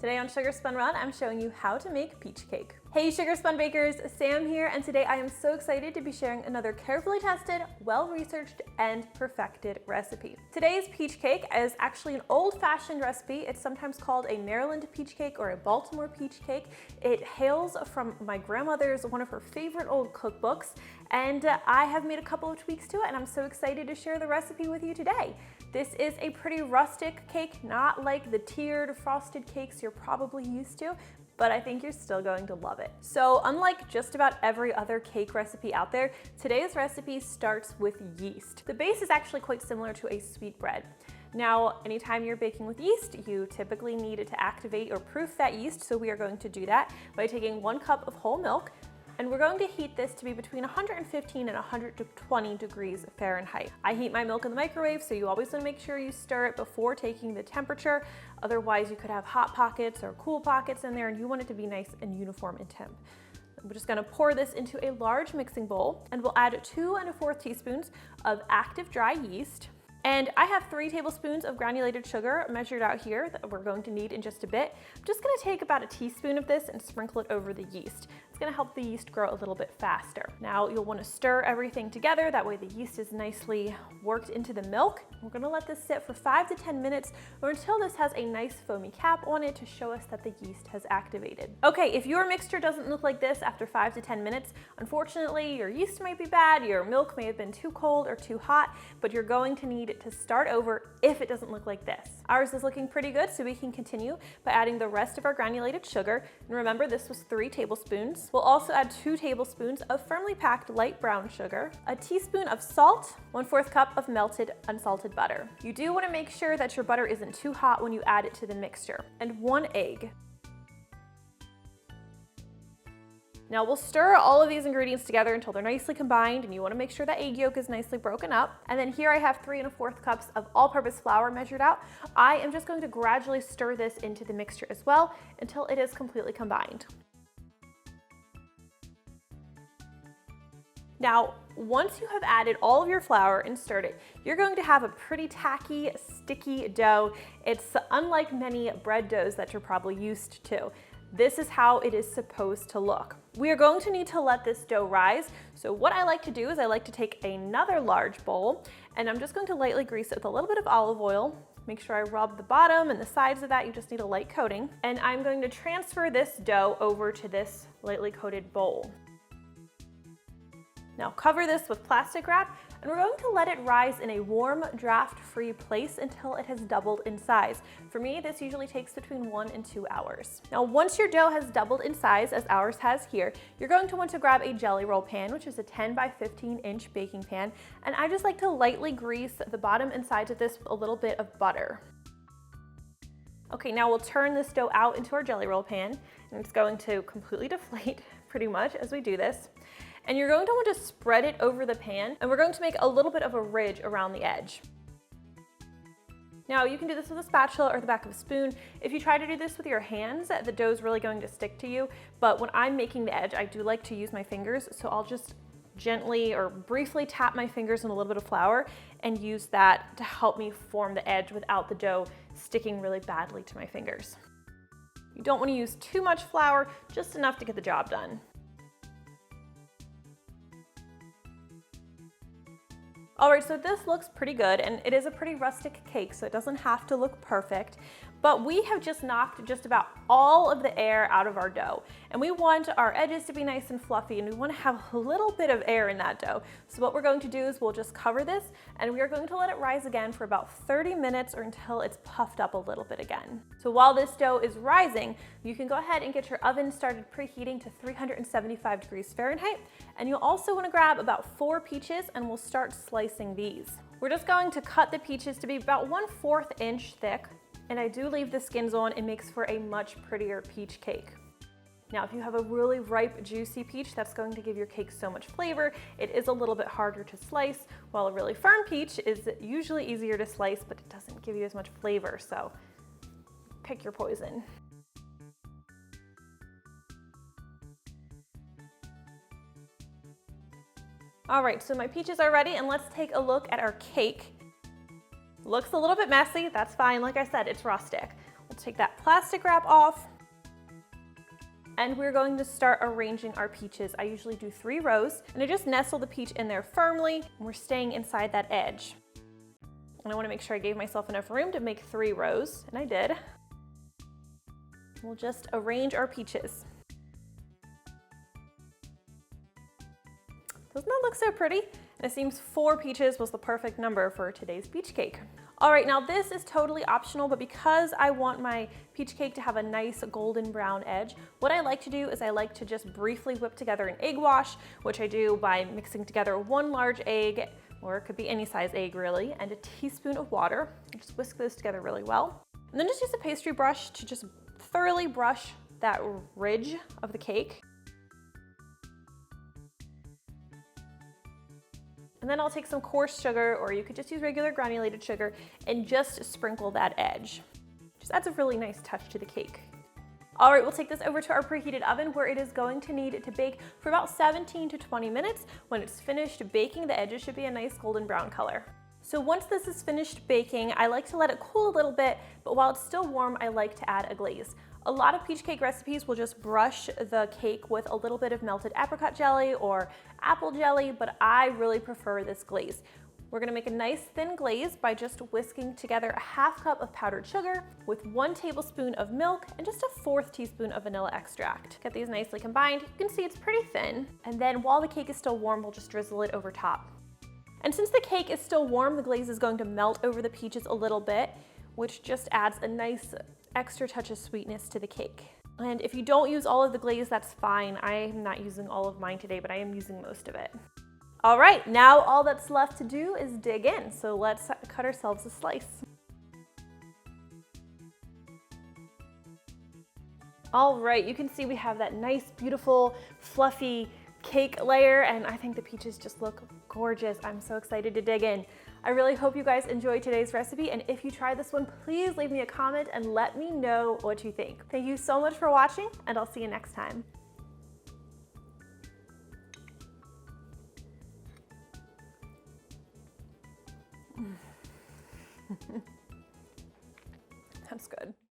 Today on Sugar Spun Run, I'm showing you how to make peach cake. Hey Sugar Spun Bakers, Sam here, and today I am so excited to be sharing another carefully tested, well-researched, and perfected recipe. Today's peach cake is actually an old-fashioned recipe. It's sometimes called a Maryland peach cake or a Baltimore peach cake. It hails from my grandmother's, one of her favorite old cookbooks, and I have made a couple of tweaks to it, and I'm so excited to share the recipe with you today. This is a pretty rustic cake, not like the tiered frosted cakes you're probably used to, but I think you're still going to love it. So unlike just about every other cake recipe out there, today's recipe starts with yeast. The base is actually quite similar to a sweetbread. Now, anytime you're baking with yeast, you typically need it to activate or proof that yeast, so we are going to do that by taking 1 cup of whole milk, and we're going to heat this to be between 115 and 120 degrees Fahrenheit. I heat my milk in the microwave, so you always want to make sure you stir it before taking the temperature. Otherwise, you could have hot pockets or cool pockets in there, and you want it to be nice and uniform in temp. We're just going to pour this into a large mixing bowl, and we'll add 2 1/4 teaspoons of active dry yeast. And I have 3 tablespoons of granulated sugar measured out here that we're going to need in just a bit. I'm just gonna take about a teaspoon of this and sprinkle it over the yeast. It's gonna help the yeast grow a little bit faster. Now you'll wanna stir everything together, that way the yeast is nicely worked into the milk. We're gonna let this sit for 5 to 10 minutes or until this has a nice foamy cap on it to show us that the yeast has activated. Okay, if your mixture doesn't look like this after 5 to 10 minutes, unfortunately your yeast might be bad, your milk may have been too cold or too hot, but you're going to need to start over if it doesn't look like this. Ours is looking pretty good, so we can continue by adding the rest of our granulated sugar. And remember, this was 3 tablespoons. We'll also add 2 tablespoons of firmly packed light brown sugar, a teaspoon of salt, 1/4 cup of melted unsalted butter. You do want to make sure that your butter isn't too hot when you add it to the mixture, and 1 egg. Now we'll stir all of these ingredients together until they're nicely combined, and you want to make sure that egg yolk is nicely broken up. And then here I have 3 1/4 cups of all-purpose flour measured out. I am just going to gradually stir this into the mixture as well until it is completely combined. Now, once you have added all of your flour and stirred it, you're going to have a pretty tacky, sticky dough. It's unlike many bread doughs that you're probably used to. This is how it is supposed to look. We are going to need to let this dough rise. So what I like to do is I like to take another large bowl, and I'm just going to lightly grease it with a little bit of olive oil. Make sure I rub the bottom and the sides of that. You just need a light coating. And I'm going to transfer this dough over to this lightly coated bowl. Now cover this with plastic wrap, and we're going to let it rise in a warm, draft-free place until it has doubled in size. For me, this usually takes between 1 and 2 hours. Now, once your dough has doubled in size, as ours has here, you're going to want to grab a jelly roll pan, which is a 10 by 15 inch baking pan, and I just like to lightly grease the bottom and sides of this with a little bit of butter. Okay, now we'll turn this dough out into our jelly roll pan, and it's going to completely deflate pretty much as we do this. And you're going to want to spread it over the pan, and we're going to make a little bit of a ridge around the edge. Now you can do this with a spatula or the back of a spoon. If you try to do this with your hands, the dough is really going to stick to you. But when I'm making the edge, I do like to use my fingers, so I'll just gently or briefly tap my fingers in a little bit of flour and use that to help me form the edge without the dough sticking really badly to my fingers. You don't want to use too much flour, just enough to get the job done. All right, so this looks pretty good, and it is a pretty rustic cake, so it doesn't have to look perfect, but we have just knocked just about all of the air out of our dough, and we want our edges to be nice and fluffy, and we want to have a little bit of air in that dough. So what we're going to do is we'll just cover this, and we are going to let it rise again for about 30 minutes or until it's puffed up a little bit again. So while this dough is rising, you can go ahead and get your oven started preheating to 375 degrees Fahrenheit, and you'll also want to grab about 4 peaches, and we'll start slicing these. We're just going to cut the peaches to be about 1/4 inch thick, and I do leave the skins on. It makes for a much prettier peach cake. Now, if you have a really ripe, juicy peach, that's going to give your cake so much flavor. It is a little bit harder to slice, while a really firm peach is usually easier to slice, but it doesn't give you as much flavor, so pick your poison. All right, so my peaches are ready, and let's take a look at our cake. Looks a little bit messy, that's fine. Like I said, it's rustic. We'll We'll take that plastic wrap off. And we're going to start arranging our peaches. I usually do 3 rows, and I just nestle the peach in there firmly, and we're staying inside that edge. And I wanna make sure I gave myself enough room to make 3 rows, and I did. We'll just arrange our peaches. Doesn't that look so pretty? And it seems 4 peaches was the perfect number for today's peach cake. All right, now this is totally optional, but because I want my peach cake to have a nice golden brown edge, what I like to do is I like to just briefly whip together an egg wash, which I do by mixing together 1 large egg, or it could be any size egg really, and a teaspoon of water. I just whisk those together really well. And then just use a pastry brush to just thoroughly brush that ridge of the cake. And then I'll take some coarse sugar, or you could just use regular granulated sugar, and just sprinkle that edge. Just adds a really nice touch to the cake. All right, we'll take this over to our preheated oven where it is going to need to bake for about 17 to 20 minutes. When it's finished baking, the edges should be a nice golden brown color. So once this is finished baking, I like to let it cool a little bit, but while it's still warm, I like to add a glaze. A lot of peach cake recipes will just brush the cake with a little bit of melted apricot jelly or apple jelly, but I really prefer this glaze. We're gonna make a nice thin glaze by just whisking together a half cup of powdered sugar with 1 tablespoon of milk and just a 1/4 teaspoon of vanilla extract. Get these nicely combined. You can see it's pretty thin. And then while the cake is still warm, we'll just drizzle it over top. And since the cake is still warm, the glaze is going to melt over the peaches a little bit, which just adds a nice extra touch of sweetness to the cake. And if you don't use all of the glaze, that's fine. I'm not using all of mine today, but I am using most of it. All right, now all that's left to do is dig in. So let's cut ourselves a slice. All right, you can see we have that nice, beautiful, fluffy cake layer, and I think the peaches just look gorgeous. I'm so excited to dig in. I really hope you guys enjoyed today's recipe, and if you try this one, please leave me a comment and let me know what you think. Thank you so much for watching, and I'll see you next time. That's good.